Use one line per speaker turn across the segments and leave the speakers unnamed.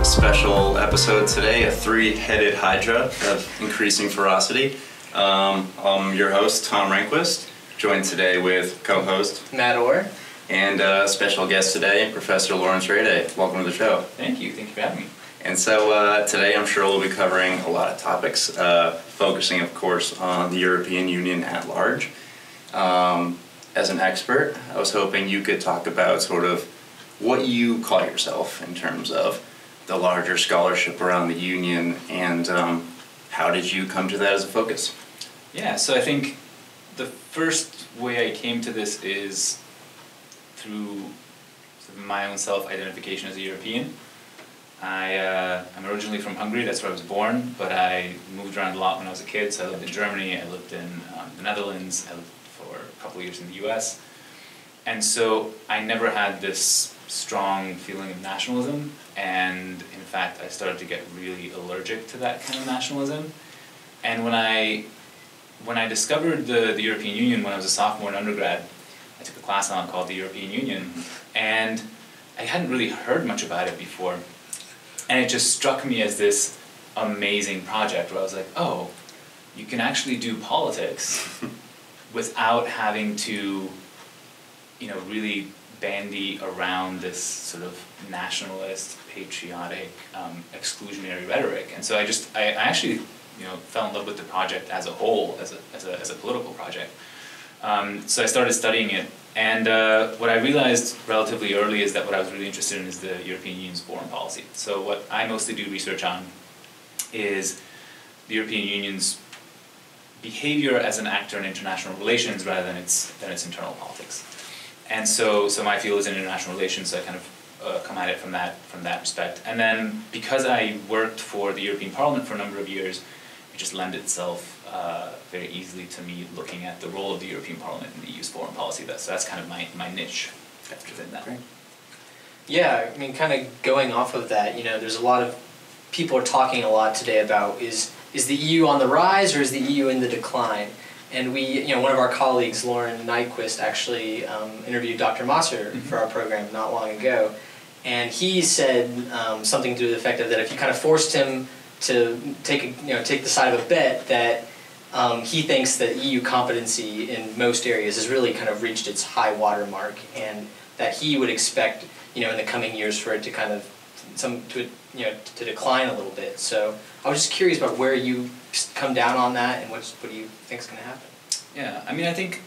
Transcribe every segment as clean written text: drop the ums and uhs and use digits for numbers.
special episode today, a three-headed hydra of increasing ferocity. I'm your host, Tom Rehnquist, joined today with co-host
Matt Orr.
And special guest today, Professor Lorinc Redei. Welcome to the show.
Thank you for having me.
And so today I'm sure we'll be covering a lot of topics, focusing of course on the European Union at large. As an expert, I was hoping you could talk about sort of what you call yourself in terms of the larger scholarship around the Union, and how did you come to that as a focus?
Yeah, so I think the first way I came to this is through sort of my own self-identification as a European. I'm originally from Hungary, that's where I was born, but I moved around a lot when I was a kid. So I lived in Germany, I lived in the Netherlands, I lived for a couple of years in the US. And so I never had this strong feeling of nationalism, and in fact I started to get really allergic to that kind of nationalism. And when I discovered the European Union when I was a sophomore in undergrad, I took a class on it called the European Union, and I hadn't really heard much about it before. And it just struck me as this amazing project where I was like, oh, you can actually do politics without having to, really bandy around this sort of nationalist, patriotic, exclusionary rhetoric. And so I actually, fell in love with the project as a whole, as a political project. So I started studying it, and what I realized relatively early is that what I was really interested in is the European Union's foreign policy. So what I mostly do research on is the European Union's behavior as an actor in international relations rather than its internal politics. And so my field is in international relations, so I kind of come at it from that respect. And then because I worked for the European Parliament for a number of years, it just lent itself very easily to me looking at the role of the European Parliament in the EU's foreign policy. So that's kind of my niche within that.
Great.
Yeah, I mean, kind of going off of that, there's a lot of people are talking a lot today about is the EU on the rise or is the EU in the decline? And we, one of our colleagues, Lorinc Nyquist, actually interviewed Dr. Masser for our program not long ago, and he said something to the effect of that if you kind of forced him to take the side of a bet, that he thinks that EU competency in most areas has really kind of reached its high water mark, and that he would expect in the coming years for it to kind of to decline a little bit. So I was just curious about where you come down on that, and what do you think is going to happen?
Yeah, I mean, I think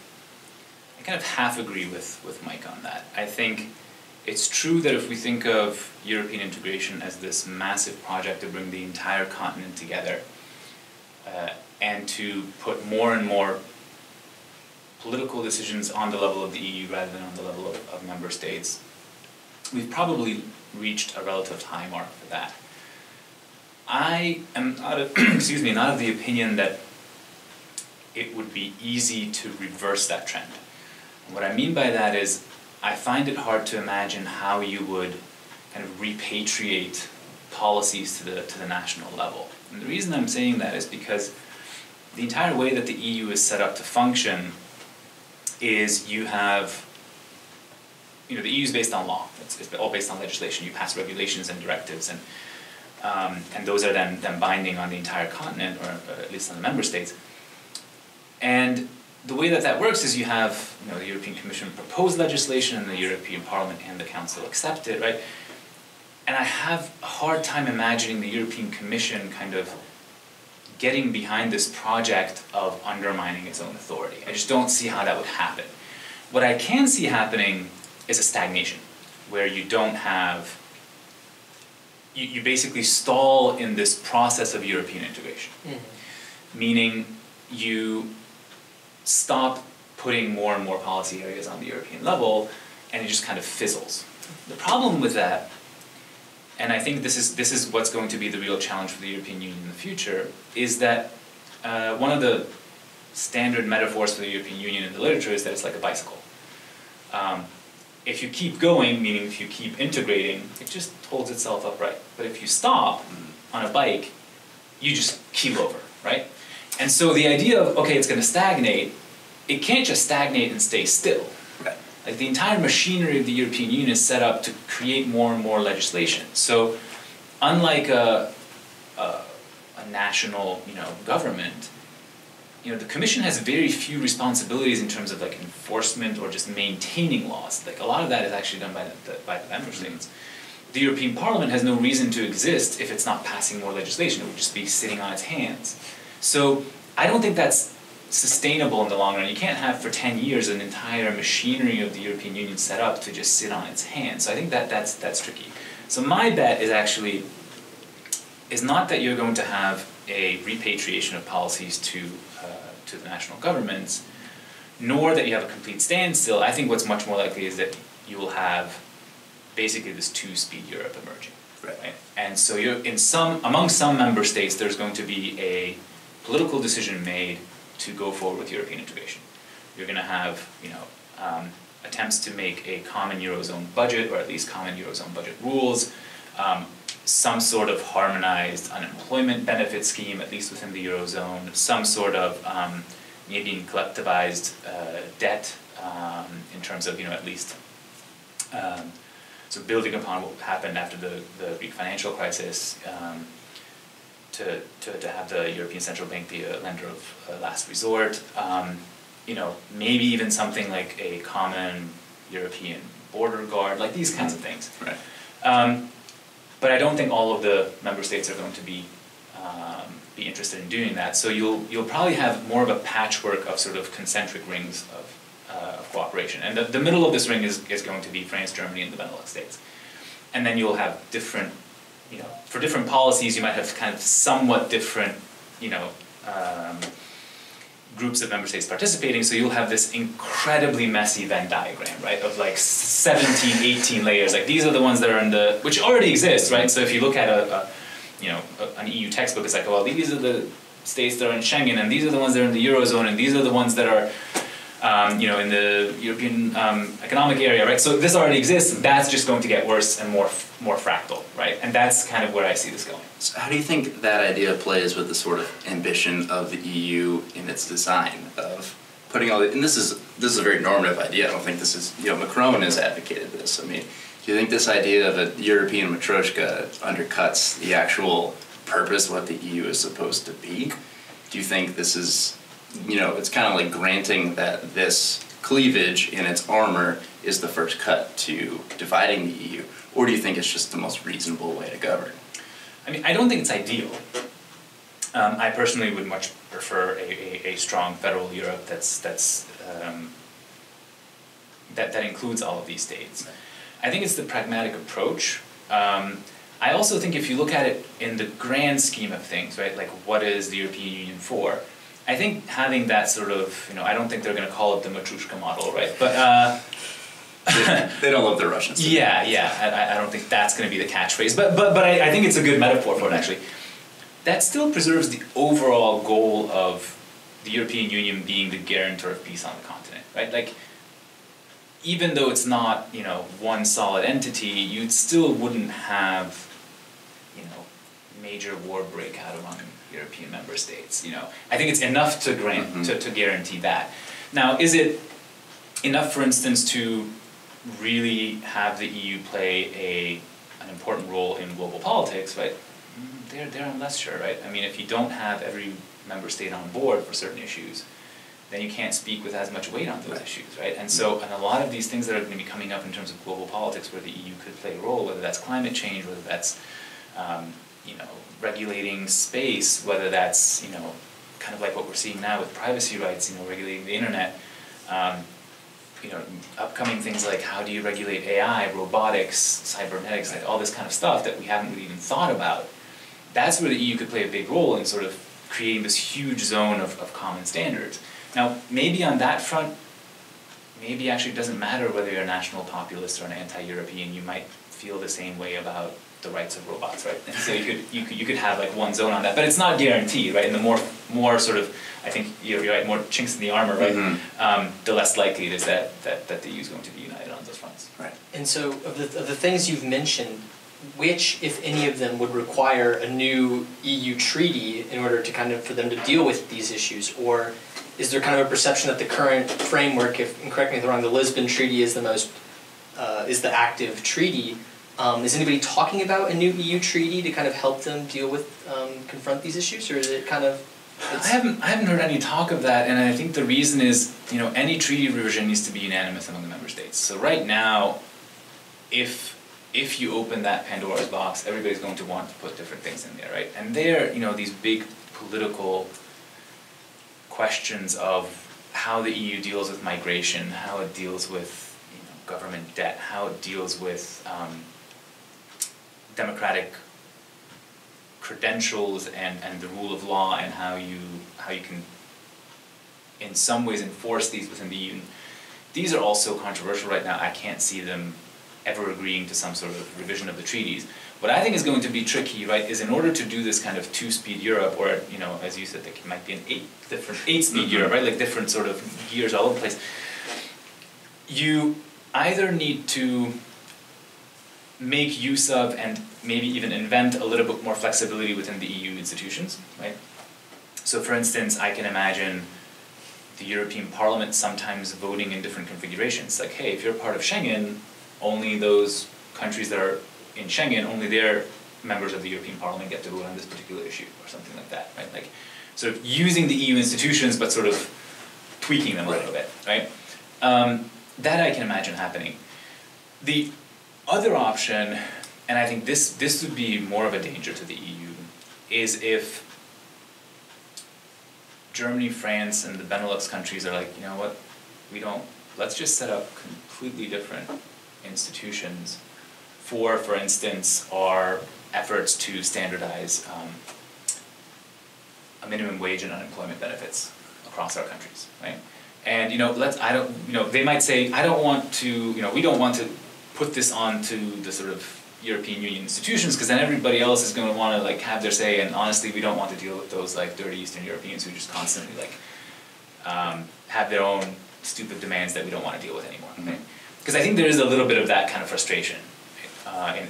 I kind of half agree with Mike on that. I think it's true that if we think of European integration as this massive project to bring the entire continent together and to put more and more political decisions on the level of the EU rather than on the level of member states, we've probably reached a relative high mark for that. I am not of the opinion that it would be easy to reverse that trend. And what I mean by that is I find it hard to imagine how you would kind of repatriate policies to the national level. And the reason I'm saying that is because the entire way that the EU is set up to function is you have, the EU is based on law. It's all based on legislation. You pass regulations and directives, and those are then binding on the entire continent, or at least on the member states. And the way that works is you have the European Commission propose legislation, and the European Parliament and the Council accept it, right? And I have a hard time imagining the European Commission kind of getting behind this project of undermining its own authority. I just don't see how that would happen. What I can see happening is a stagnation, where you don't have, you basically stall in this process of European integration. Mm-hmm. Meaning you stop putting more and more policy areas on the European level, and it just kind of fizzles. The problem with that, and I think this is what's going to be the real challenge for the European Union in the future, is that one of the standard metaphors for the European Union in the literature is that it's like a bicycle. If you keep going, meaning if you keep integrating, it just holds itself upright. But if you stop on a bike, you just keel over, right? And so the idea of, okay, it's going to stagnate, it can't just stagnate and stay still.
Right.
Like the entire machinery of the European Union is set up to create more and more legislation. So unlike a national, government, the Commission has very few responsibilities in terms of like enforcement or just maintaining laws. Like a lot of that is actually done by the member states. The European Parliament has no reason to exist if it's not passing more legislation. It would just be sitting on its hands. So I don't think that's sustainable in the long run. You can't have for 10 years an entire machinery of the European Union set up to just sit on its hands. So I think that's tricky. So my bet is not that you're going to have a repatriation of policies to the national governments, nor that you have a complete standstill. I think what's much more likely is that you will have basically this two-speed Europe emerging. Right? And so among some member states, there's going to be a political decision made to go forward with European integration. You're going to have, attempts to make a common Eurozone budget, or at least common Eurozone budget rules, some sort of harmonized unemployment benefit scheme, at least within the Eurozone, some sort of maybe collectivized debt in terms of, at least so building upon what happened after the Greek financial crisis, to have the European Central Bank be a lender of last resort, maybe even something like a common European border guard, like these kinds of things.
Right.
But I don't think all of the member states are going to be interested in doing that. So you'll probably have more of a patchwork of sort of concentric rings of cooperation. And the middle of this ring is going to be France, Germany, and the Benelux states. And then you'll have different, for different policies, you might have kind of somewhat different, groups of member states participating, so you'll have this incredibly messy Venn diagram, right, of like 17, 18 layers. Like these are the ones that are in the, which already exist, right? So if you look at an EU textbook, it's like, well, these are the states that are in Schengen, and these are the ones that are in the Eurozone, and these are the ones that are in the European economic area, right? So this already exists. That's just going to get worse and more fractal, right? And that's kind of where I see this going.
So how do you think that idea plays with the sort of ambition of the EU in its design of putting all the, and this is a very normative idea. I don't think this is, Macron has advocated this. I mean, do you think this idea of a European matryoshka undercuts the actual purpose of what the EU is supposed to be? Do you think this is, it's kind of like granting that this cleavage in its armor is the first cut to dividing the EU, or do you think it's just the most reasonable way to govern?
I mean, I don't think it's ideal. I personally would much prefer a strong federal Europe that includes all of these states. I think it's the pragmatic approach. I also think if you look at it in the grand scheme of things, right, like what is the European Union for? I think having that sort of, I don't think they're going to call it the Matryoshka model, right? But
they don't love the Russians.
Yeah. I don't think that's going to be the catchphrase. But I think it's a good metaphor for it, actually. That still preserves the overall goal of the European Union being the guarantor of peace on the continent, right? Like, even though it's not, one solid entity, you still wouldn't have, major war breakout among European member states. I think it's enough to grant to guarantee that. Now, is it enough, for instance, to really have the EU play an important role in global politics? Right? There I'm less sure. Right? I mean, if you don't have every member state on board for certain issues, then you can't speak with as much weight on those issues, right? And so, and a lot of these things that are going to be coming up in terms of global politics, where the EU could play a role, whether that's climate change, whether that's regulating space, whether that's, kind of like what we're seeing now with privacy rights, regulating the internet, upcoming things like how do you regulate AI, robotics, cybernetics, like all this kind of stuff that we haven't really even thought about. That's where the EU could play a big role in sort of creating this huge zone of common standards. Now, maybe on that front, maybe actually it doesn't matter whether you're a national populist or an anti-European, you might feel the same way about the rights of robots, right? And so you could have like one zone on that, but it's not guaranteed, right? And the more sort of, I think you're right, more chinks in the armor, right? The less likely it is that the EU is going to be united on those fronts.
Right. And so of the things you've mentioned, which, if any of them, would require a new EU treaty in order to kind of, for them to deal with these issues? Or is there kind of a perception that the current framework, and correct me if I'm wrong, the Lisbon Treaty is the most, is the active treaty, Is anybody talking about a new EU treaty to kind of help them deal with, confront these issues, or is it kind of?
I haven't heard any talk of that, and I think the reason is, any treaty revision needs to be unanimous among the member states. So right now, if you open that Pandora's box, everybody's going to want to put different things in there, right? And these big political questions of how the EU deals with migration, how it deals with government debt, how it deals with democratic credentials and the rule of law, and how you can in some ways enforce these within the EU. These are also controversial right now. I can't see them ever agreeing to some sort of revision of the treaties. What I think is going to be tricky, right, is in order to do this kind of two-speed Europe, or as you said, it might be an eight-speed Europe, right, like different sort of gears all over the place. You either need to make use of and maybe even invent a little bit more flexibility within the EU institutions, right? So for instance, I can imagine the European Parliament sometimes voting in different configurations. Like, hey, if you're part of Schengen, only those countries that are in Schengen, only their members of the European Parliament get to vote on this particular issue, or something like that, right? Like, sort of using the EU institutions, but sort of tweaking them a little bit, right? That I can imagine happening. The other option, and I think this would be more of a danger to the EU, is if Germany, France, and the Benelux countries are like, you know what, let's just set up completely different institutions for instance, our efforts to standardize a minimum wage and unemployment benefits across our countries, right? And they might say, we don't want to put this onto the sort of European Union institutions, because then everybody else is going to want to have their say, and honestly we don't want to deal with those dirty Eastern Europeans who just constantly have their own stupid demands that we don't want to deal with anymore, right? Because I think there is a little bit of that kind of frustration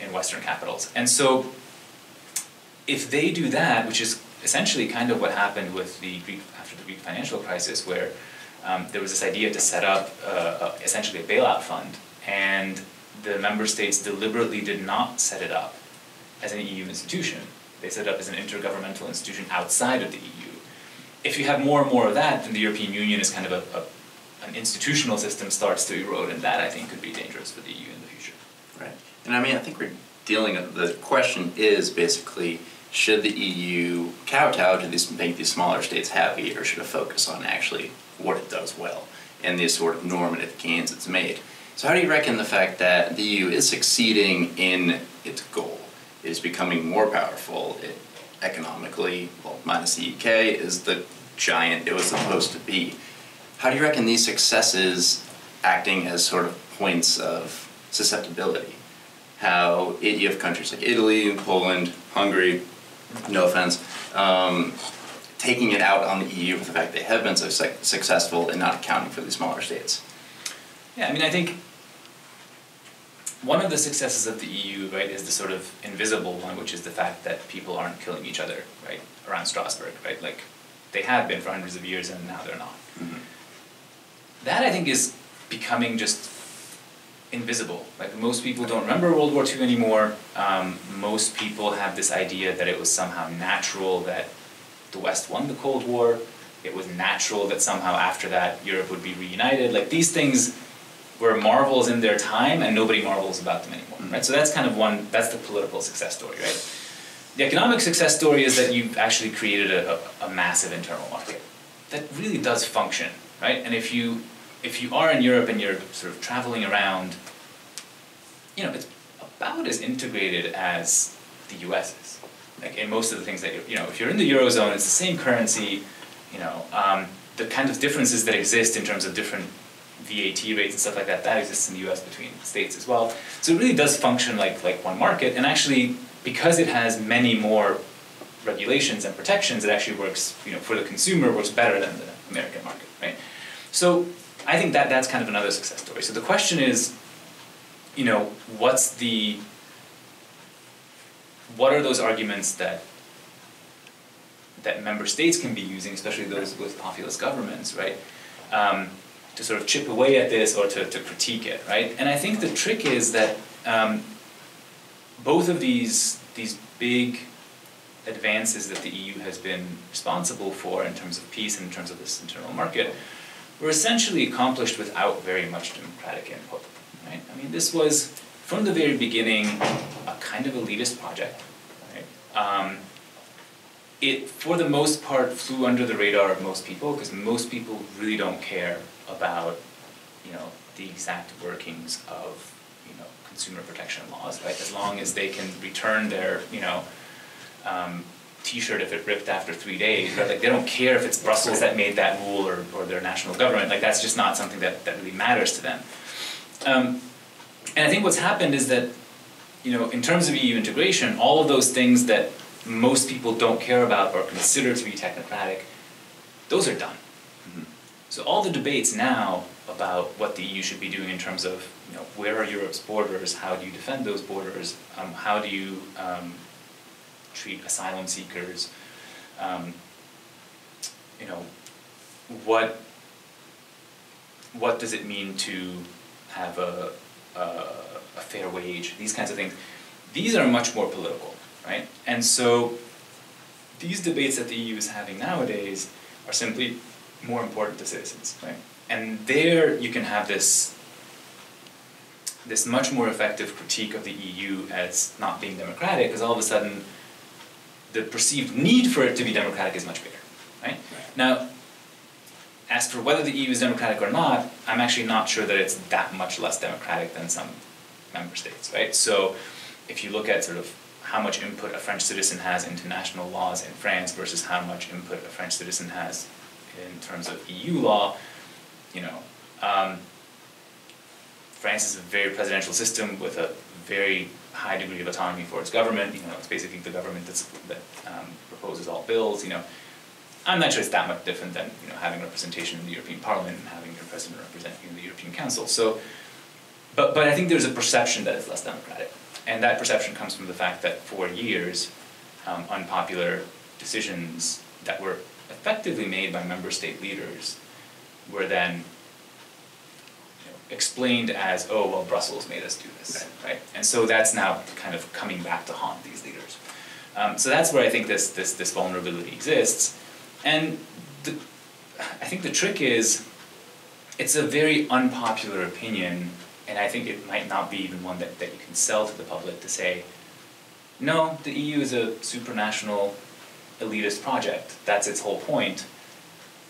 in Western capitals. And so if they do that, which is essentially kind of what happened with after the Greek financial crisis, where there was this idea to set up essentially a bailout fund, and the member states deliberately did not set it up as an EU institution. They set it up as an intergovernmental institution outside of the EU. If you have more and more of that, then the European Union is kind of an institutional system starts to erode, and that I think could be dangerous for the EU in the future.
Right. And I think we're the question is basically, should the EU kowtow to make these smaller states happy, or should it focus on actually what it does well and the sort of normative gains it's made? So how do you reckon the fact that the EU is succeeding in its goal, is becoming more powerful economically, well, minus the UK, is the giant it was supposed to be? How do you reckon these successes acting as sort of points of susceptibility? How you have countries like Italy, Poland, Hungary, no offense, taking it out on the EU for the fact they have been so successful in not accounting for these smaller states?
Yeah, I think one of the successes of the EU, right, is the sort of invisible one, which is the fact that people aren't killing each other, right, around Strasbourg, right? Like, they have been for hundreds of years, and now they're not. Mm-hmm. That, I think, is becoming just invisible. Like, most people don't remember World War II anymore. Most people have this idea that it was somehow natural that the West won the Cold War. It was natural that somehow after that Europe would be reunited. Like, these things were marvels in their time, and nobody marvels about them anymore, right? So that's kind of that's the political success story, right? The economic success story is that you've actually created a massive internal market that really does function, right? And if you are in Europe and you're sort of traveling around, it's about as integrated as the US is. Like, in most of the things that, if you're in the Eurozone, it's the same currency, the kind of differences that exist in terms of different VAT rates and stuff like that, that exists in the US between states as well. So it really does function like one market, and actually, because it has many more regulations and protections, it actually works, for the consumer, works better than the American market, right? So I think that's kind of another success story. So the question is, what are those arguments that member states can be using, especially those with populist governments, right? To sort of chip away at this, or to critique it, right? And I think the trick is that both of these big advances that the EU has been responsible for in terms of peace and in terms of this internal market were essentially accomplished without very much democratic input, right? I mean, this was, from the very beginning, a kind of elitist project, right? It, for the most part, flew under the radar of most people, because most people really don't care about, you know, the exact workings of, you know, consumer protection laws, right? As long as they can return their, you know, T-shirt if it ripped after 3 days, right? Like, they don't care if it's Brussels that made that rule or their national government. Like, that's just not something that really matters to them. And I think what's happened is that, you know, in terms of EU integration, all of those things that most people don't care about or consider to be technocratic, those are done. Mm-hmm. So all the debates now about what the EU should be doing in terms of, you know, where are Europe's borders, how do you defend those borders, how do you treat asylum seekers, you know, what does it mean to have a fair wage, these kinds of things. These are much more political, right? And so these debates that the EU is having nowadays are simply more important to citizens, right? And there you can have this much more effective critique of the EU as not being democratic, because all of a sudden the perceived need for it to be democratic is much bigger, right? Now, as for whether the EU is democratic or not, I'm actually not sure that it's that much less democratic than some member states, right? So if you look at sort of how much input a French citizen has into national laws in France versus how much input a French citizen has in terms of EU law, you know, France is a very presidential system with a very high degree of autonomy for its government. You know, it's basically the government that proposes all bills. You know, I'm not sure it's that much different than, you know, having representation in the European Parliament and having your president represent you in the European Council. So, but I think there's a perception that it's less democratic, and that perception comes from the fact that for years, unpopular decisions that were effectively made by member state leaders were then explained as, oh, well, Brussels made us do this, right? And so that's now kind of coming back to haunt these leaders. So that's where I think this vulnerability exists. And I think the trick is, it's a very unpopular opinion, and I think it might not be even one that you can sell to the public to say, no, the EU is a supranational elitist project. That's its whole point.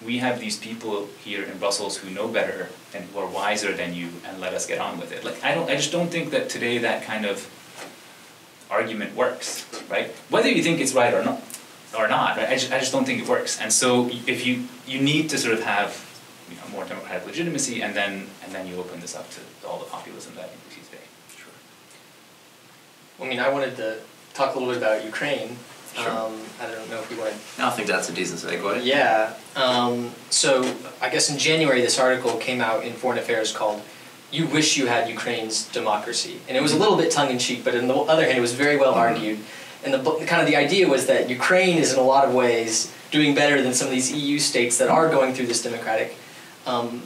We have these people here in Brussels who know better and who are wiser than you, and let us get on with it. Like, I just don't think that today that kind of argument works, right? Whether you think it's right or not, right? I just don't think it works. And so if you need to sort of have, you know, more democratic legitimacy, and then you open this up to all the populism that we see today.
Sure. I mean, I wanted to talk a little bit about Ukraine.
Sure.
I don't know if you want to...
I think that's a decent segue.
Yeah. So I guess in January this article came out in Foreign Affairs called "You Wish You Had Ukraine's Democracy." And it was a little bit tongue-in-cheek, but on the other hand it was very well argued. And kind of the idea was that Ukraine is in a lot of ways doing better than some of these EU states that are going through this democratic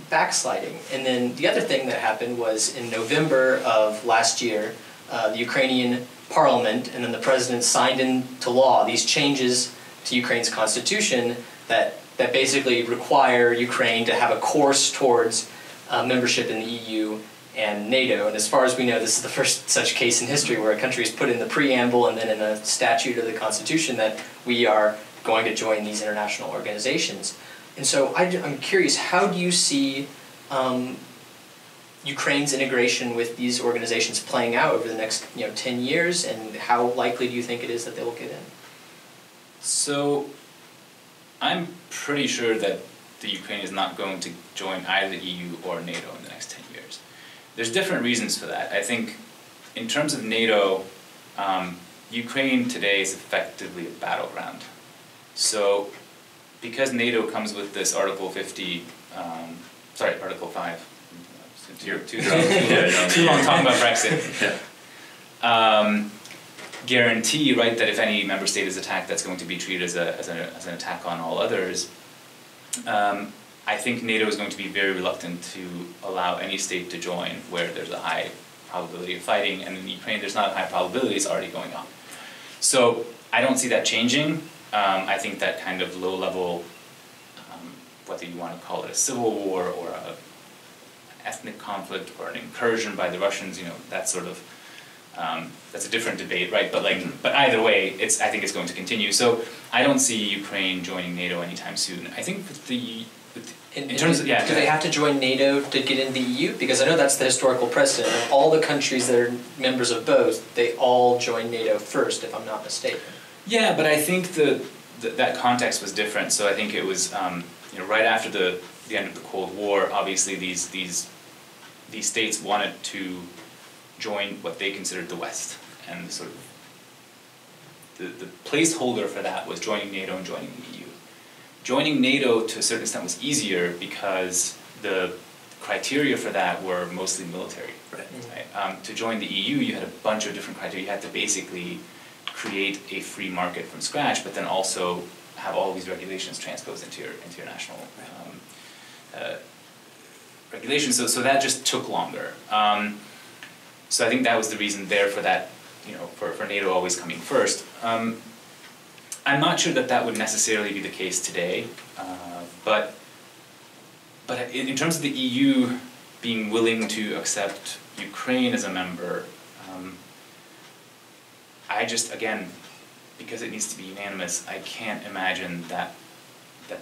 backsliding. And then the other thing that happened was in November of last year, the Ukrainian Parliament and then the President signed into law these changes to Ukraine's constitution that basically require Ukraine to have a course towards membership in the EU and NATO. And as far as we know, this is the first such case in history where a country has put in the preamble and then in a statute of the Constitution that we are going to join these international organizations. And so I'm curious, how do you see Ukraine's integration with these organizations playing out over the next 10 years, and how likely do you think it is that they will get in?
So I'm pretty sure that the Ukraine is not going to join either the EU or NATO in the next 10 years. There's different reasons for that. I think in terms of NATO, Ukraine today is effectively a battleground. So because NATO comes with this Article 5, too long talking about Brexit. Guarantee, right, that if any member state is attacked, that's going to be treated as an attack on all others. I think NATO is going to be very reluctant to allow any state to join where there's a high probability of fighting, and in Ukraine there's not a high probability, it's already going up. So I don't see that changing. I think that kind of low-level, whether you want to call it a civil war or a ethnic conflict or an incursion by the Russians, you know, that sort of, that's a different debate, right? But but either way, I think it's going to continue. So I don't see Ukraine joining NATO anytime soon. I think in terms of,
do they have to join NATO to get in the EU? Because I know that's the historical precedent. Of all the countries that are members of both, they all join NATO first, if I'm not mistaken.
Yeah, but I think that context was different. So I think it was, you know, right after the end of the Cold War, obviously these states wanted to join what they considered the West, and sort of the placeholder for that was joining NATO and joining the EU. Joining NATO to a certain extent was easier because the criteria for that were mostly military. Right? To join the EU, you had a bunch of different criteria. You had to basically create a free market from scratch, but then also have all these regulations transposed into your national regulations. So that just took longer. So I think that was the reason there for that, you know, for NATO always coming first. I'm not sure that would necessarily be the case today, but in terms of the EU being willing to accept Ukraine as a member, I just, again, because it needs to be unanimous, I can't imagine that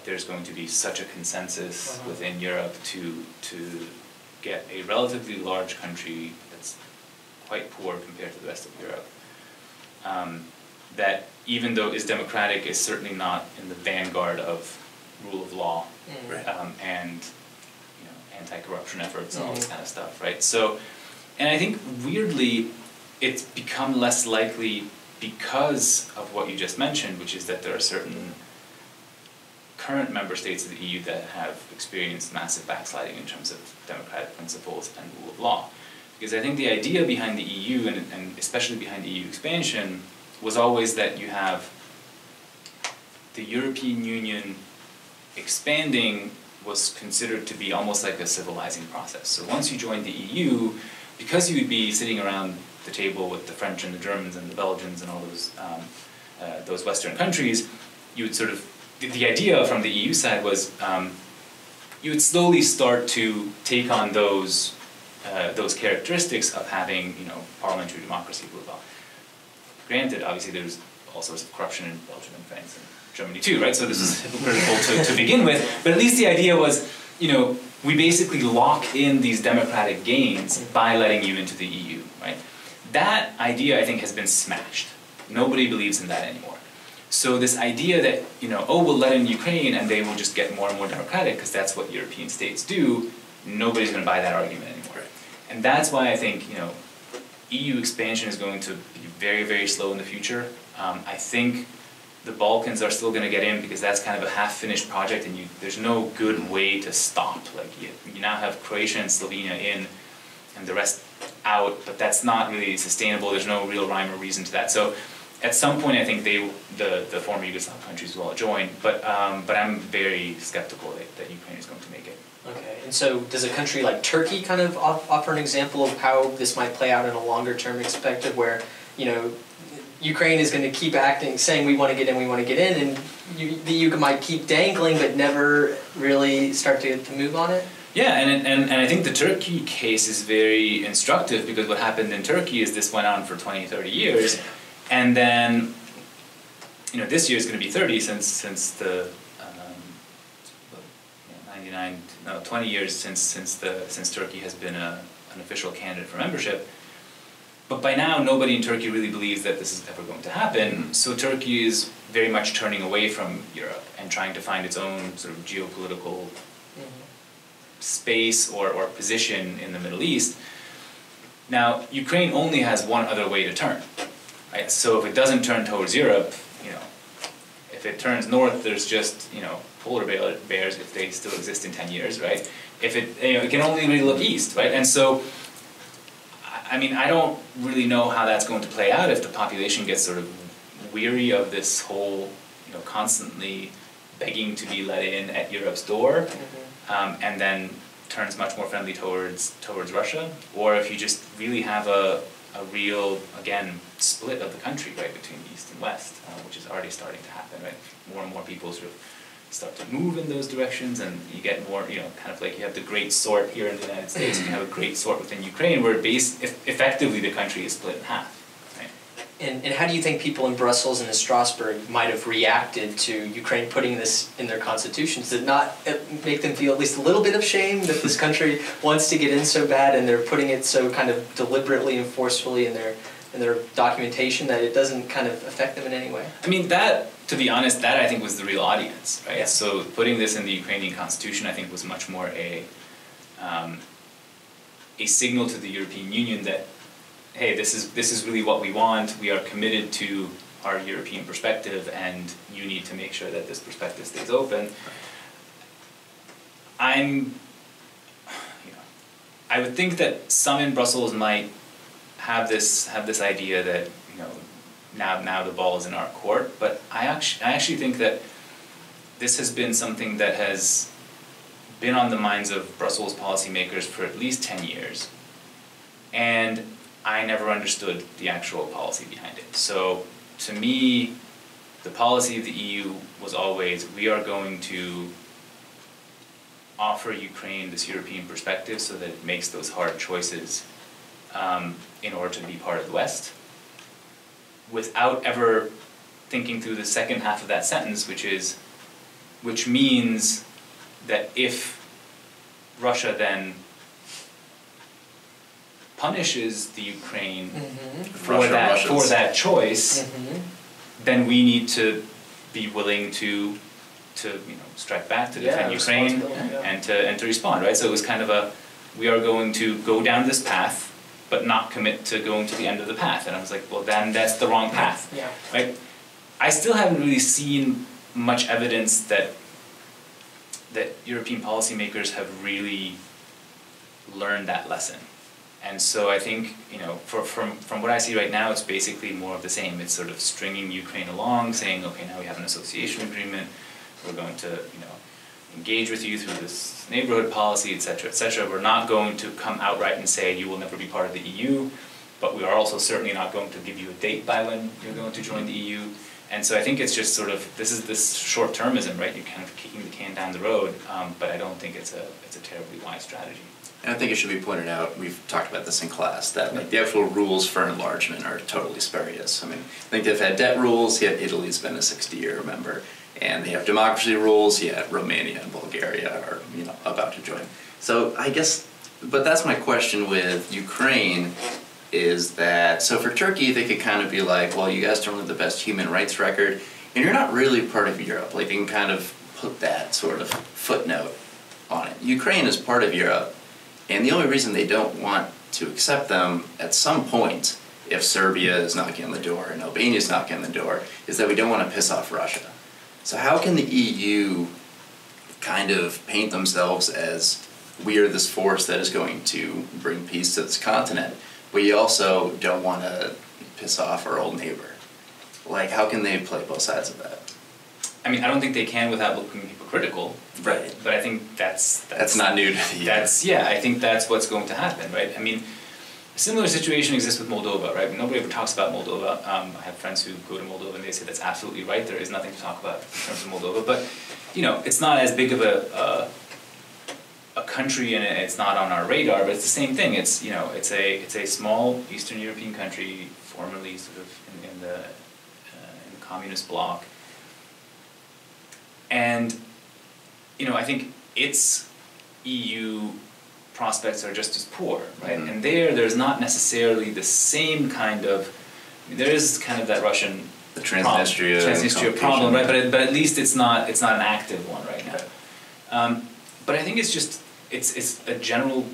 there's going to be such a consensus within Europe to get a relatively large country that's quite poor compared to the rest of Europe, that even though is democratic, is certainly not in the vanguard of rule of law and, you know, anti-corruption efforts and all this kind of stuff, right? So, and I think weirdly, it's become less likely because of what you just mentioned, which is that there are certain current member states of the EU that have experienced massive backsliding in terms of democratic principles and rule of law. Because I think the idea behind the EU, and especially behind EU expansion, was always that you have the European Union expanding was considered to be almost like a civilizing process. So once you joined the EU, because you would be sitting around the table with the French and the Germans and the Belgians and all those Western countries, you would sort of, the idea from the EU side was you would slowly start to take on those characteristics of having, you know, parliamentary democracy, rule of law. Granted, obviously there's all sorts of corruption in Belgium and France and Germany too, right? So this is hypocritical to begin with, but at least the idea was, you know, we basically lock in these democratic gains by letting you into the EU, right? That idea, I think, has been smashed. Nobody believes in that anymore. So this idea that, you know, oh, we'll let in Ukraine and they will just get more and more democratic because that's what European states do, nobody's going to buy that argument anymore. And that's why I think, you know, EU expansion is going to be very, very slow in the future. I think the Balkans are still going to get in because that's kind of a half-finished project, and there's no good way to stop. Like you now have Croatia and Slovenia in, and the rest out, but that's not really sustainable. There's no real rhyme or reason to that. So at some point, I think the former Yugoslav countries will all join, but I'm very skeptical that Ukraine is going to make it.
Okay, and so does a country like Turkey kind of offer an example of how this might play out in a longer term perspective, where, you know, Ukraine is going to keep saying we want to get in, and the EU might keep dangling but never really start to move on it?
Yeah, and I think the Turkey case is very instructive, because what happened in Turkey is this went on for 20, 30 years, and then, you know, this year is going to be 30 since the 20 years since Turkey has been an official candidate for membership. But by now, nobody in Turkey really believes that this is ever going to happen. So Turkey is very much turning away from Europe and trying to find its own sort of geopolitical space or position in the Middle East. Now, Ukraine only has one other way to turn, right? So if it doesn't turn towards Europe, you know, if it turns north, there's just, you know, polar bears, if they still exist in 10 years, right? If it, you know, it can only really look east, right? And so, I mean, I don't really know how that's going to play out if the population gets sort of weary of this whole, you know, constantly begging to be let in at Europe's door, and then turns much more friendly towards Russia, or if you just really have a real, again, split of the country, right, between East and West, which is already starting to happen, right? More and more people sort of start to move in those directions, and you get more, kind of like you have the great sort here in the United States, and you have a great sort within Ukraine, where effectively the country is split in half.
And how do you think people in Brussels and in Strasbourg might have reacted to Ukraine putting this in their constitutions? Did it not make them feel at least a little bit of shame that this country wants to get in so bad, and they're putting it so kind of deliberately and forcefully in their documentation that it doesn't kind of affect them in any way?
I mean, that, to be honest, that I think was the real audience, right?
Yeah.
So putting this in the Ukrainian constitution, I think, was much more a signal to the European Union that, hey, this is really what we want. We are committed to our European perspective, and you need to make sure that this perspective stays open. I would think that some in Brussels might have this idea that now the ball is in our court, but I actually think that this has been something that has been on the minds of Brussels policymakers for at least 10 years, and I never understood the actual policy behind it. So to me, the policy of the EU was always, we are going to offer Ukraine this European perspective so that it makes those hard choices in order to be part of the West, without ever thinking through the second half of that sentence, which means that if Russia then punishes the Ukraine for that choice, then we need to be willing to strike back, to defend Ukraine, and to respond, right? So it was kind of we are going to go down this path, but not commit to going to the end of the path. And I was like, well, then that's the wrong path, right? I still haven't really seen much evidence that European policymakers have really learned that lesson. And so I think, from what I see right now, it's basically more of the same. It's sort of stringing Ukraine along, saying, okay, now we have an association agreement, we're going to, engage with you through this neighborhood policy, et cetera, et cetera. We're not going to come outright and say you will never be part of the EU, but we are also certainly not going to give you a date by when you're going to join the EU. And so I think it's just sort of, this is this short-termism, right? You're kind of kicking the can down the road, but I don't think it's a terribly wise strategy.
And I think it should be pointed out, we've talked about this in class, that the actual rules for enlargement are totally spurious. I mean, I think they've had debt rules, yet Italy's been a 60-year member, and they have democracy rules, yet Romania and Bulgaria are, about to join. So I guess, but that's my question with Ukraine, is that, so for Turkey, they could kind of be like, well, you guys don't have the best human rights record, and you're not really part of Europe. Like, they can kind of put that sort of footnote on it. Ukraine is part of Europe, and the only reason they don't want to accept them at some point, if Serbia is knocking on the door and Albania is knocking on the door, is that we don't want to piss off Russia. So how can the EU kind of paint themselves as we are this force that is going to bring peace to this continent, but you also don't want to piss off our old neighbor? Like, how can they play both sides of that?
I mean, I don't think they can without looking hypocritical.
Right.
But I think that's
not new to the EU.
I think that's what's going to happen, right? I mean, a similar situation exists with Moldova, right? Nobody ever talks about Moldova. I have friends who go to Moldova and they say that's absolutely right. There is nothing to talk about in terms of Moldova. But, it's not as big of a country, and it's not on our radar, but it's the same thing. It's, it's a small Eastern European country, formerly sort of in the communist bloc. And, I think its EU prospects are just as poor, right? Mm-hmm. And there's not necessarily the same kind of, there is kind of that Russian Transnistria problem, right? But at least it's not an active one right now. But I think it's a general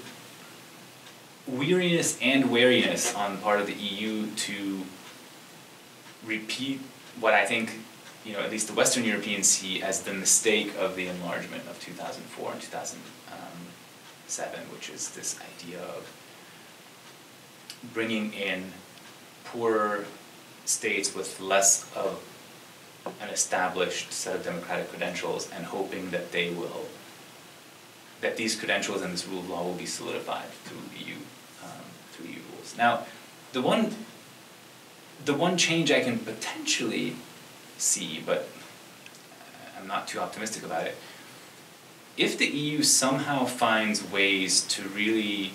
weariness and wariness on the part of the EU to repeat what I think, at least the Western Europeans see as the mistake of the enlargement of 2004 and 2007, which is this idea of bringing in poorer states with less of an established set of democratic credentials and hoping that they will that these credentials and this rule of law will be solidified through EU rules. Now, the one change I can potentially see, but I'm not too optimistic about it, if the EU somehow finds ways to really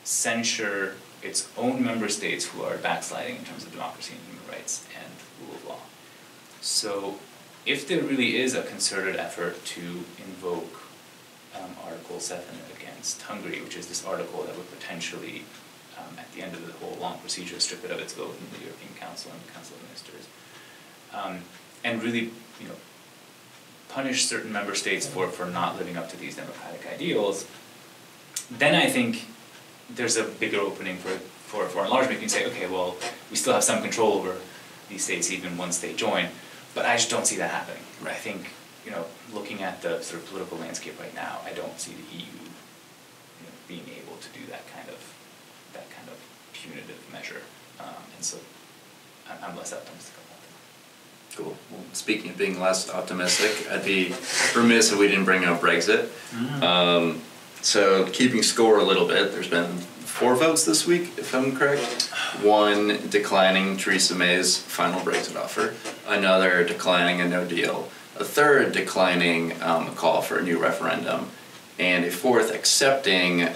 censure its own member states who are backsliding in terms of democracy and human rights and rule of law. So if there really is a concerted effort to invoke Article 7 against Hungary, which is this article that would potentially, at the end of the whole long procedure, strip it of its vote in the European Council and the Council of Ministers, and really, punish certain member states for not living up to these democratic ideals, then I think there's a bigger opening for foreign enlargement. You can say, okay, well, we still have some control over these states even once they join, but I just don't see that happening. I think, looking at the sort of political landscape right now, I don't see the EU, being able to do that kind of punitive measure, and so I'm less optimistic about that.
Cool. Well, speaking of being less optimistic, I'd be remiss if we didn't bring up Brexit. So keeping score a little bit, there's been 4 votes this week, if I'm correct. 1 declining Theresa May's final Brexit offer, another declining a no deal, a 3rd declining a call for a new referendum, and a 4th accepting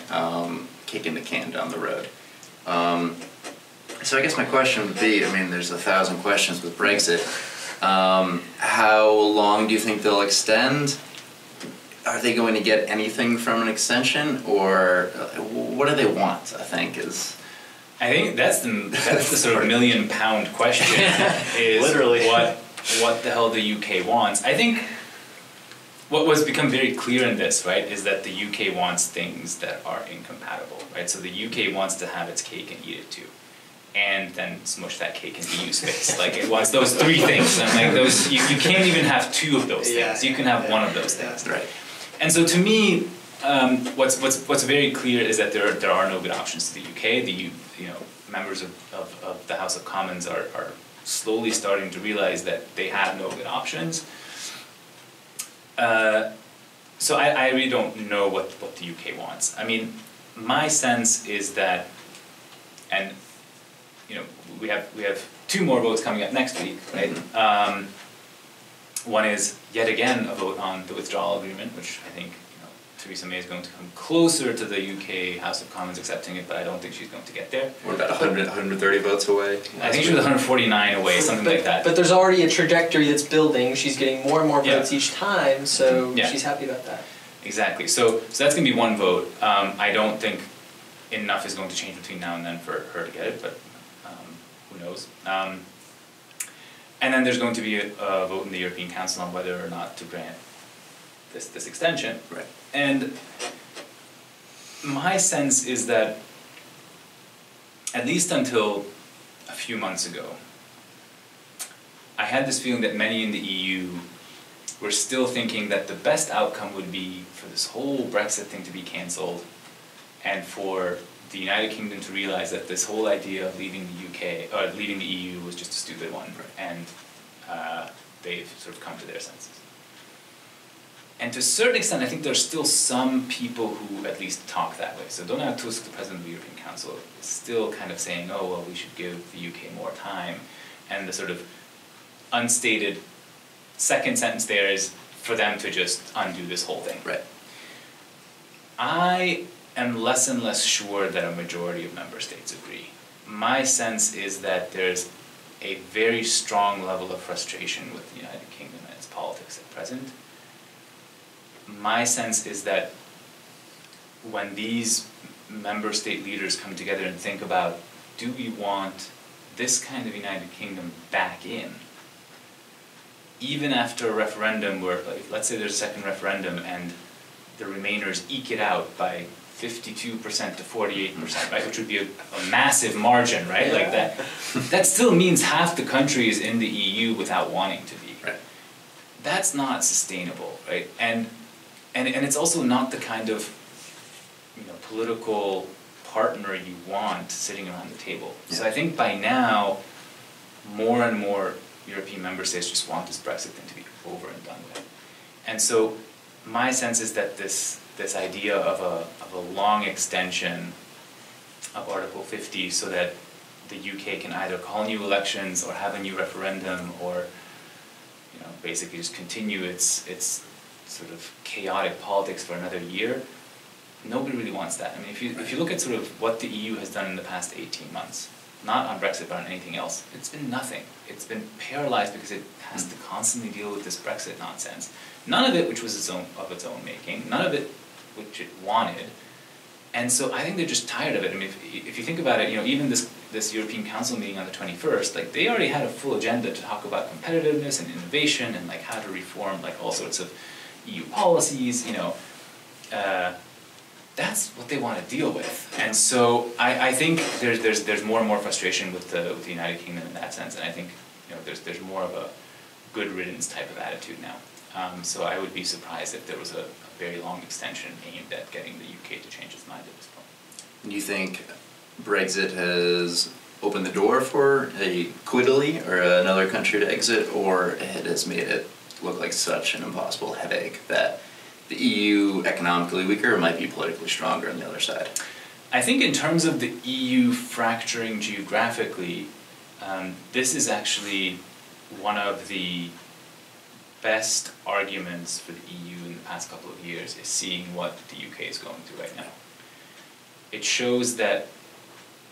kicking the can down the road. So I guess my question would be, there's 1,000 questions with Brexit. How long do you think they'll extend? Are they going to get anything from an extension, or what do they want? I think
that's the sort of £1 million question. Is
literally
what the hell the UK wants. I think what was become very clear in this, right, is that the UK wants things that are incompatible, right? So the UK wants to have its cake and eat it too, and then smush that cake in the EU's face. Like, it wants those 3 things, and like those, you can't even have 2 of those things. You can have 1 of those things,
right?
And so to me, what's very clear is that there are no good options to the UK. The members of the House of Commons are slowly starting to realize that they have no good options. So I really don't know what the UK wants. My sense is that, and we have 2 more votes coming up next week, right? One is yet again a vote on the withdrawal agreement, which I think Theresa May is going to come closer to the UK House of Commons accepting it, but I don't think she's going to get there.
We're about 130 votes away.
I think she was 149 away, something like that.
But there's already a trajectory that's building. She's getting more and more votes each time, so she's happy about that.
Exactly. So that's going to be 1 vote. I don't think enough is going to change between now and then for her to get it, but who knows. And then there's going to be a vote in the European Council on whether or not to grant this extension.
Right.
And my sense is that, at least until a few months ago, I had this feeling that many in the EU were still thinking that the best outcome would be for this whole Brexit thing to be cancelled, and for the United Kingdom to realize that this whole idea of leaving the UK, or leaving the EU, was just a stupid one, and they've sort of come to their senses. And to a certain extent, I think there's still some people who at least talk that way. So Donald Tusk, the President of the European Council, is still kind of saying, oh, well, we should give the UK more time. And the sort of unstated second sentence there is for them to just undo this whole thing.
Right.
I am less and less sure that a majority of member states agree. My sense is that there's a very strong level of frustration with the United Kingdom and its politics at present. My sense is that when these member state leaders come together and think about, do we want this kind of United Kingdom back in? Even after a referendum where, like, let's say there's a second referendum and the Remainers eke it out by 52% to 48%, right? Which would be a massive margin, right? Yeah. Like that still means half the country is in the EU without wanting to be.
Right.
That's not sustainable, right? And it's also not the kind of political partner you want sitting around the table. Yeah. So I think by now, more and more European member states just want this Brexit thing to be over and done with. And so my sense is that this idea of a long extension of Article 50 so that the UK can either call new elections or have a new referendum or basically just continue its sort of chaotic politics for another year, nobody really wants that. I mean, if you look at sort of what the EU has done in the past 18 months, not on Brexit but on anything else, it's been nothing. It's been paralyzed because it has to constantly deal with this Brexit nonsense. None of it which was of its own making, none of it which it wanted. And so I think they're just tired of it. I mean, if you think about it, even this European Council meeting on the 21st, like they already had a full agenda to talk about competitiveness and innovation and like how to reform like all sorts of EU policies, that's what they want to deal with. And so I think there's more and more frustration with the United Kingdom in that sense, and I think there's more of a good riddance type of attitude now. So I would be surprised if there was a very long extension aimed at getting the UK to change its mind at this point.
Do you think Brexit has opened the door for a quit Italy or another country to exit, or it has made it look like such an impossible headache that the EU economically weaker might be politically stronger on the other side?
I think in terms of the EU fracturing geographically, this is actually one of the best arguments for the EU in the past couple of years is seeing what the UK is going through right now. It shows that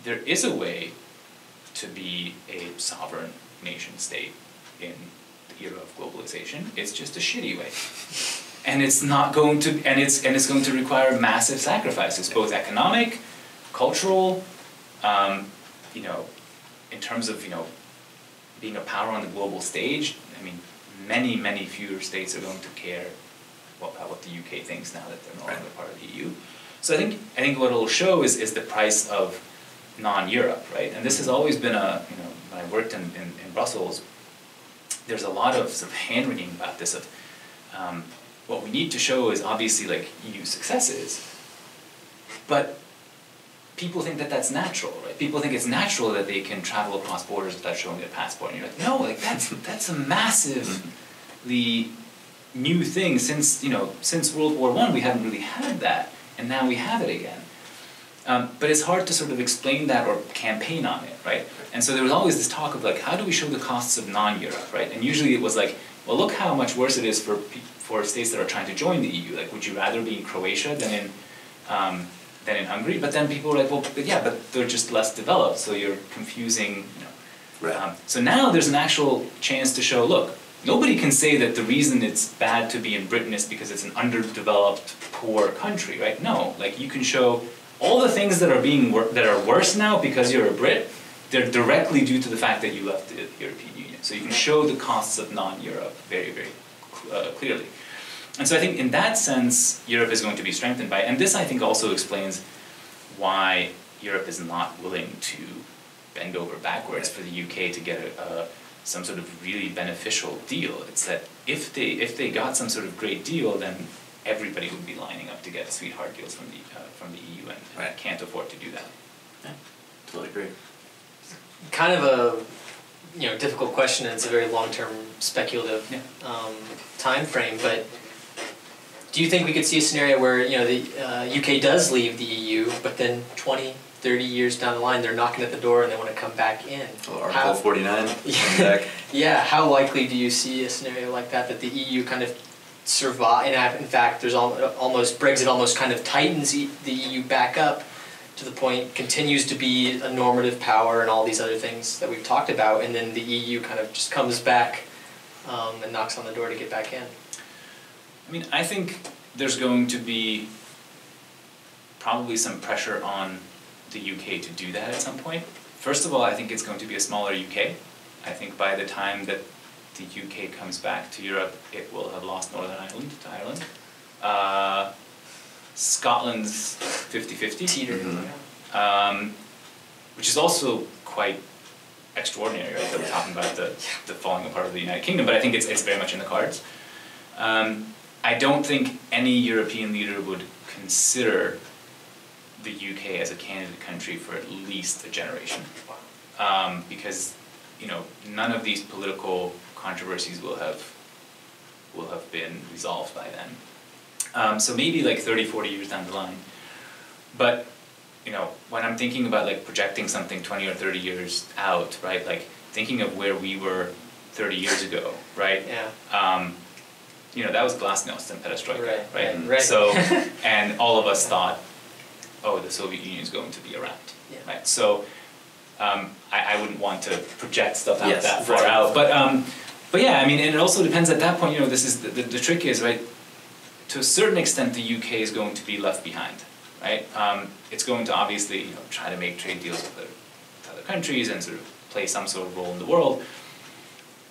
there is a way to be a sovereign nation state in the era of globalization. It's just a shitty way. And it's not going to, and it's going to require massive sacrifices, both economic, cultural, in terms of, being a power on the global stage. I mean, many fewer states are going to care about what the UK thinks now that they're no longer part of the EU. So I think what it'll show is the price of non-Europe, right? And this has always been when I worked in Brussels, there's a lot of sort of hand-wringing about this of, what we need to show is obviously like EU successes, but people think that that's natural, right? People think it's natural that they can travel across borders without showing their passport. And you're like, no, like that's a massively new thing. Since World War I, we haven't really had that, and now we have it again. But it's hard to sort of explain that or campaign on it, right? And so there was always this talk of like, how do we show the costs of non-Europe, right? And usually it was like, well, look how much worse it is for states that are trying to join the EU. Like, would you rather be in Croatia than in Hungary? But then people were like, well, yeah, but they're just less developed, so you're confusing,
Right.
So now there's an actual chance to show, look, nobody can say that the reason it's bad to be in Britain is because it's an underdeveloped, poor country, right? No, like you can show all the things that are worse now because you're a Brit, they're directly due to the fact that you left the European Union. So you can show the costs of non-Europe very, very clearly. And so I think in that sense, Europe is going to be strengthened by it. And this, I think, also explains why Europe is not willing to bend over backwards for the UK to get some sort of really beneficial deal. It's that if they got some sort of great deal, then everybody would be lining up to get sweetheart deals from the EU, and can't afford to do that.
Yeah, totally agree.
Kind of a difficult question, and it's a very long-term speculative time frame, but do you think we could see a scenario where the UK does leave the EU, but then 20, 30 years down the line they're knocking at the door and they want to come back in?
Well, Article 49, come back.
Yeah, how likely do you see a scenario like that the EU kind of survive, and in fact there's Brexit almost kind of tightens the EU back up to the point, continues to be a normative power and all these other things that we've talked about, and then the EU kind of just comes back and knocks on the door to get back in?
I mean, I think there's going to be probably some pressure on the UK to do that at some point. First of all, I think it's going to be a smaller UK. I think by the time that the UK comes back to Europe, it will have lost Northern Ireland to Ireland. Scotland's 50-50, which is also quite extraordinary, right? That we're talking about the falling apart of the United Kingdom, but I think it's very much in the cards. I don't think any European leader would consider the UK as a candidate country for at least a generation, because none of these political controversies will have been resolved by then. So maybe like 30, 40 years down the line. But, you know, when I'm thinking about like projecting something 20 or 30 years out, right, like thinking of where we were 30 years ago, right?
Yeah.
You know, that was glasnost and perestroika, right?
Right.
So, and all of us thought, oh, the Soviet Union is going to be around, right? So, I wouldn't want to project stuff out that far out, but yeah, I mean, and it also depends at that point, you know, this is, the trick is, right, to a certain extent the UK is going to be left behind, right? It's going to obviously, you know, try to make trade deals with other countries and sort of play some sort of role in the world,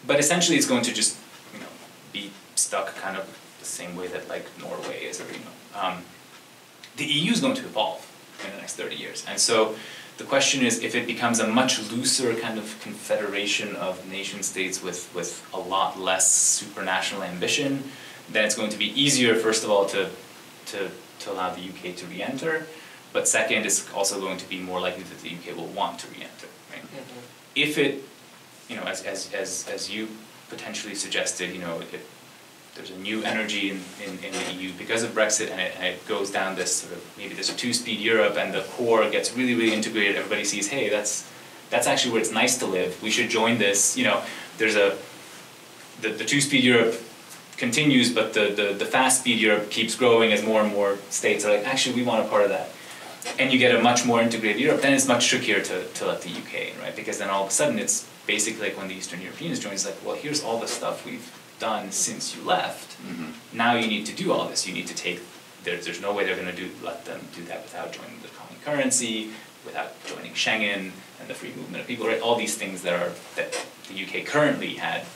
but essentially it's going to just, you know, be stuck kind of the same way that like Norway is, or, you know. The EU is going to evolve in the next 30 years, and so the question is, if it becomes a much looser kind of confederation of nation states with a lot less supranational ambition, then it's going to be easier, first of all, to allow the UK to re-enter, but second, it's also going to be more likely that the UK will want to re-enter, right? Mm-hmm. If it, you know, as you potentially suggested, you know, if there's a new energy in the EU because of Brexit, and it goes down this sort of, maybe there's a two-speed Europe, and the core gets really, really integrated, everybody sees, hey, that's actually where it's nice to live, we should join this, you know, there's the two-speed Europe continues, but the fast-speed Europe keeps growing as more and more states are like, actually, we want a part of that. And you get a much more integrated Europe, then it's much trickier to let the UK in, right? Because then all of a sudden it's basically like when the Eastern Europeans join, it's like, well, here's all the stuff we've done since you left. Mm-hmm. Now you need to do all this. You need to take, there's no way they're going to let them do that without joining the common currency, without joining Schengen and the free movement of people, right? All these things that the UK currently had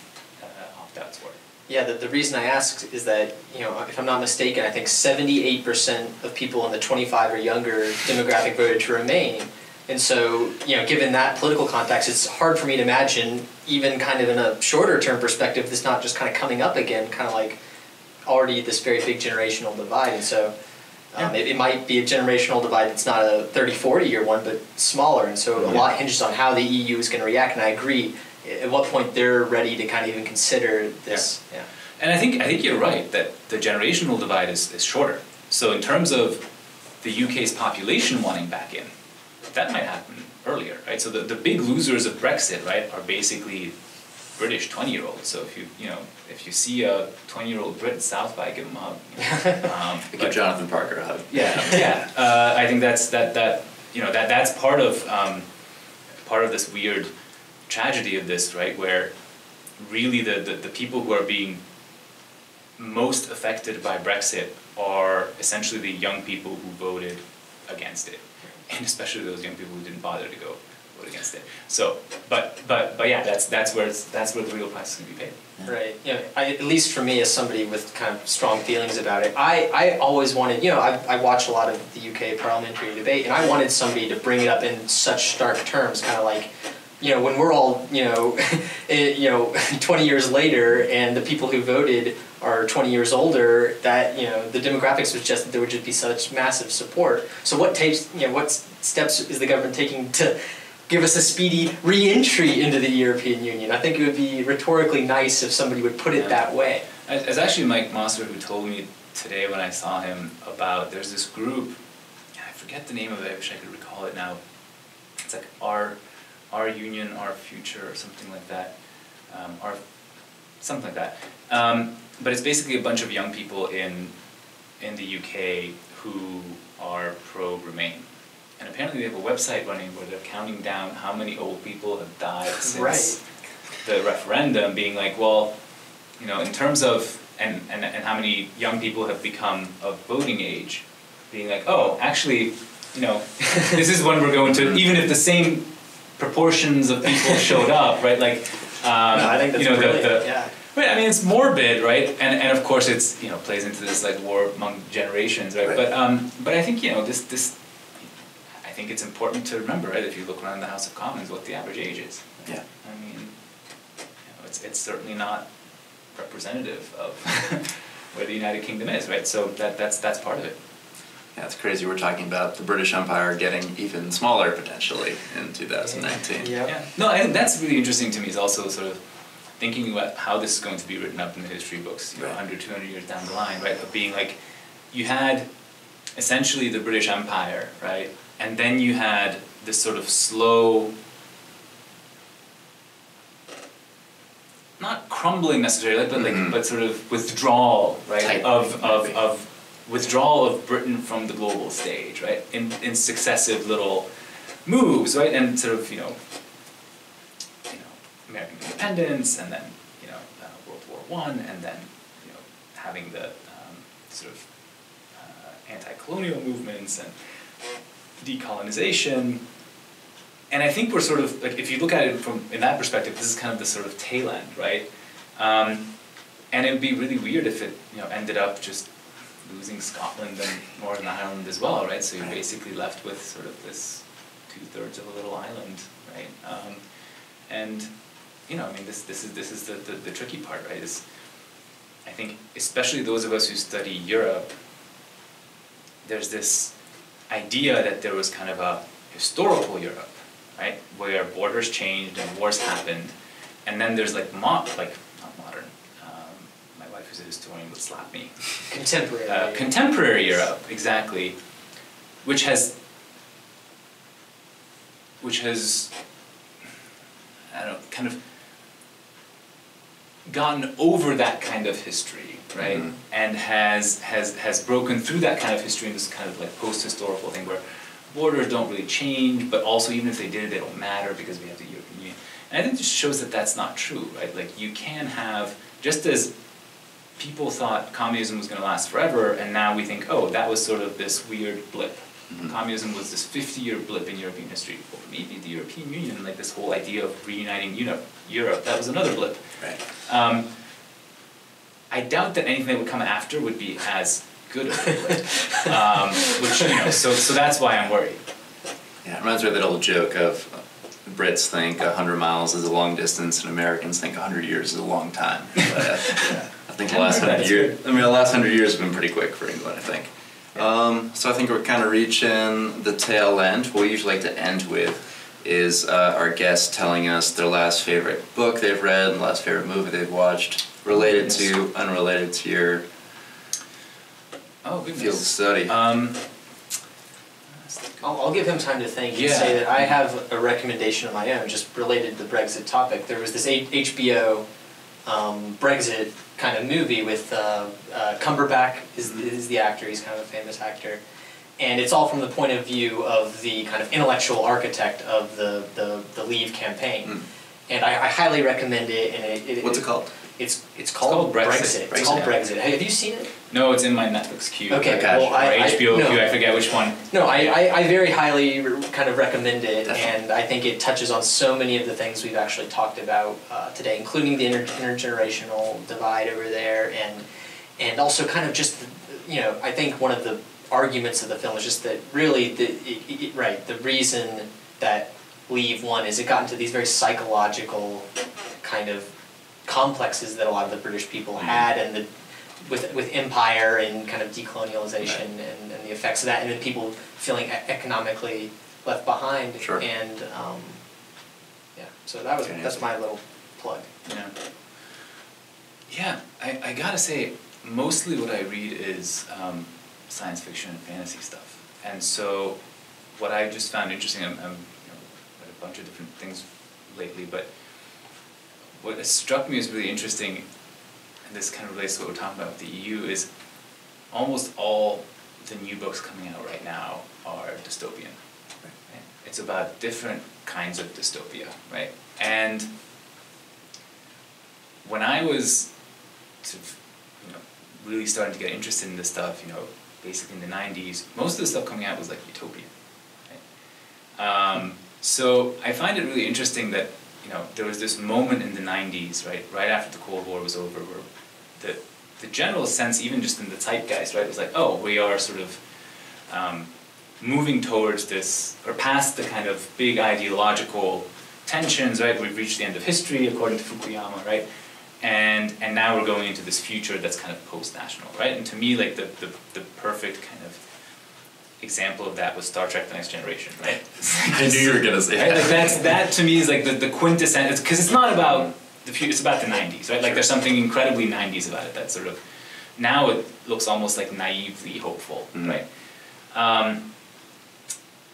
opt-outs for.
Yeah, the reason I ask is that, you know, if I'm not mistaken, I think 78% of people in the 25 or younger demographic voted to remain. And so, you know, given that political context, it's hard for me to imagine, even kind of in a shorter term perspective, this not just kind of coming up again, kind of like already this very big generational divide. And so it might be a generational divide that's not a 30, 40 year one, but smaller. And so a lot hinges on how the EU is going to react. And I agree, at what point they're ready to kind of even consider this. Yeah.
And I think you're right that the generational divide is shorter. So in terms of the UK's population wanting back in, that might happen earlier, right? So the big losers of Brexit, right, are basically British 20-year-olds. So if you see a 20-year-old Brit at South by, give them a hug. You know.
Give Jonathan Parker a hug.
Yeah. I think that's part of this weird tragedy of this, right? Where really the people who are being most affected by Brexit are essentially the young people who voted against it. And especially those young people who didn't bother to go vote against it. So, but yeah, that's where the real price is going to be paid.
Right. You know, at least for me, as somebody with kind of strong feelings about it, I always wanted, you know, I watch a lot of the UK parliamentary debate, and I wanted somebody to bring it up in such stark terms, kind of like, you know, when we're all, 20 years later, and the people who voted are 20 years older, that, you know, the demographics was just that there would just be such massive support. So what steps is the government taking to give us a speedy re-entry into the European Union? I think it would be rhetorically nice if somebody would put it that way.
It's actually Mike Mosser who told me today when I saw him about, there's this group, I forget the name of it, I wish I could recall it now. It's like Our Union, Our Future, or something like that. Something like that. But it's basically a bunch of young people in the UK who are pro-Remain. And apparently they have a website running where they're counting down how many old people have died since the referendum, being like, well, you know, in terms of, and how many young people have become of voting age, being like, oh, actually, you know, this is when we're going to, even if the same proportions of people showed up, right? Like,
no, I think that's brilliant.
Right, I mean, it's morbid, right? And of course, it's, you know, plays into this like war among generations, right? But I think, you know, this I think it's important to remember, right? If you look around the House of Commons, what the average age is.
Yeah.
I mean, you know, it's certainly not representative of where the United Kingdom is, right? So that's part of it.
Yeah, it's crazy. We're talking about the British Empire getting even smaller potentially in 2019.
Yeah. No, I think that's really interesting to me, is also sort of thinking about how this is going to be written up in the history books, you know, 100, 200 years down the line, right? Of being like, you had essentially the British Empire, right? And then you had this sort of slow, not crumbling necessarily, but like, but sort of withdrawal, right? Of withdrawal of Britain from the global stage, right? In successive little moves, right? And sort of, you know, American independence, and then, you know, World War I, and then, you know, having the sort of anti-colonial movements and decolonization. And I think we're sort of, like, if you look at it from, in that perspective, this is kind of the sort of tail end, right? And it would be really weird if it, you know, ended up just losing Scotland and Northern Ireland as well, right? So you're basically left with sort of this 2/3 of a little island, right? And, you know, I mean, this is the tricky part, right? Is, I think, especially those of us who study Europe, there's this idea that there was kind of a historical Europe, right, where borders changed and wars happened, and then there's like not modern. My wife, who's a historian, would slap me.
Contemporary.
Contemporary Europe, exactly, which has I don't know, kind of gotten over that kind of history, right? And has broken through that kind of history in this kind of like post-historical thing where borders don't really change, but also even if they did, they don't matter because we have the European Union. And I think this shows that that's not true, right? Like, you can have, just as people thought communism was going to last forever, and now we think, oh, that was sort of this weird blip. Communism was this 50-year blip in European history. Well, maybe the European Union, like this whole idea of reuniting Europe, that was another blip.
Right.
I doubt that anything that would come after would be as good of a blip. Which, you know, so that's why I'm worried.
Yeah, it reminds me of that old joke of Brits think 100 miles is a long distance and Americans think 100 years is a long time. But, I think the last 100 years, the last 100 years have been pretty quick for England, I think. So I think we're kind of reaching the tail end. What we usually like to end with is our guests telling us their last favorite book they've read and last favorite movie they've watched, related to, unrelated to your field of study.
I'll give him time to think and say that I have a recommendation of my own, just related to the Brexit topic. There was this HBO Brexit kind of movie with Cumberbatch is the actor. He's kind of a famous actor, and it's all from the point of view of the kind of intellectual architect of the Leave campaign. And I highly recommend it. And
what's it called?
It's called Brexit. It's called Brexit. Hey, have you seen it?
No, it's in my Netflix queue.
Okay,
or HBO queue. I forget which one.
No, I very highly kind of recommend it, and I think it touches on so many of the things we've actually talked about today, including the intergenerational divide over there, and also kind of just, you know, I think one of the arguments of the film is just that really the reason that Leave won is it got into these very psychological kind of complexes that a lot of the British people had, and with empire and kind of decolonialization and the effects of that, and then people feeling economically left behind.
Sure.
And so that's my little plug.
Yeah, I gotta say, mostly what I read is science fiction and fantasy stuff, and so what I just found interesting, I'm read a bunch of different things lately, but what has struck me as really interesting, and this kind of relates to what we're talking about with the EU, is almost all the new books coming out right now are dystopian. Right? It's about different kinds of dystopia, right? And when I was sort of, really starting to get interested in this stuff, basically in the 90s, most of the stuff coming out was like utopia. Right? So I find it really interesting that there was this moment in the 90s, right after the Cold War was over, where the general sense, even just in the zeitgeist, right, was like, oh, we are sort of moving towards this, or past the kind of big ideological tensions, right? We've reached the end of history, according to Fukuyama, right? And now we're going into this future that's kind of post-national, right? And to me, like the perfect kind of example of that was Star Trek: The Next Generation, right?
I knew you were gonna say that.
Like that to me is like the quintessence, because it's not about the future, it's about the 90s, right? Like there's something incredibly 90s about it, that sort of now it looks almost like naively hopeful, right? And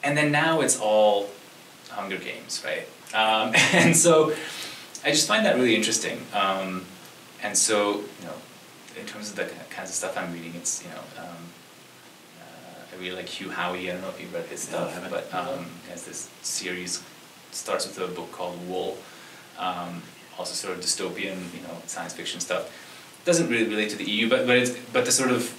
then now it's all Hunger Games, right? And so I just find that really interesting. And so, in terms of the kinds of stuff I'm reading, it's, I really like Hugh Howey. I don't know if you've read his stuff, but he has this series, starts with a book called Wool, also sort of dystopian, science fiction stuff. Doesn't really relate to the EU, but the sort of,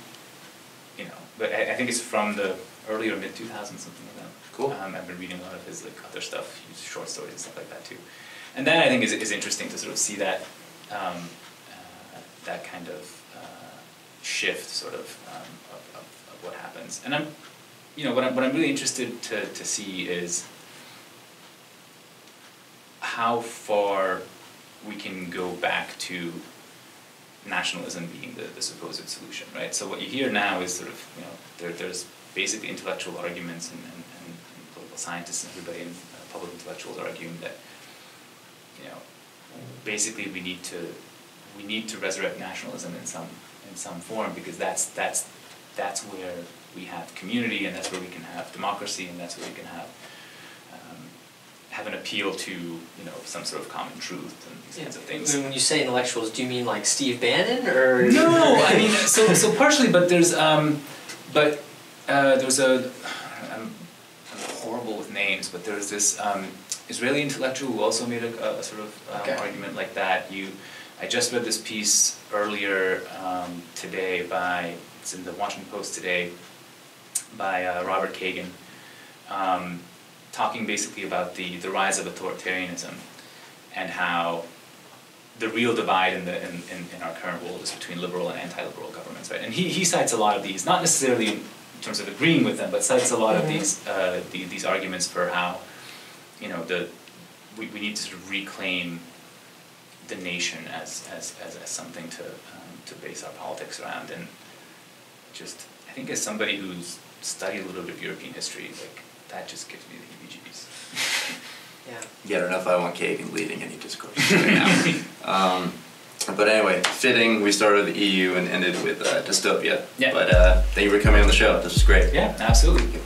but I think it's from the early or mid 2000s, something like that.
Cool.
I've been reading a lot of his other stuff, his short stories and stuff like that too. And that I think is interesting to sort of see that that kind of shift sort of what happens. And I'm, what I'm really interested to see is how far we can go back to nationalism being the supposed solution, right? So what you hear now is sort of, there's basically intellectual arguments and political scientists and everybody and public intellectuals arguing that, basically we need to resurrect nationalism in some form, because that's where we have community, and that's where we can have democracy, and that's where we can have an appeal to some sort of common truth and these kinds of things.
When you say intellectuals, do you mean like Steve Bannon or?
No, I mean so partially, but there's I'm horrible with names, but there's this Israeli intellectual who also made a sort of argument like that. I just read this piece earlier today it's in the Washington Post today, by Robert Kagan, talking basically about the rise of authoritarianism and how the real divide in our current world is between liberal and anti-liberal governments, right? And he cites a lot of these, not necessarily in terms of agreeing with them, but cites a lot of these arguments for how we need to sort of reclaim the nation as something to base our politics around. And just, I think as somebody who's studied a little bit of European history, like, that just gives me the heebie-jeebies.
Yeah, I don't know if I want Kagan leading any discourse right now. But anyway, fitting, we started with the EU and ended with dystopia.
Yeah.
But thank you for coming on the show. This was great.
Yeah, absolutely.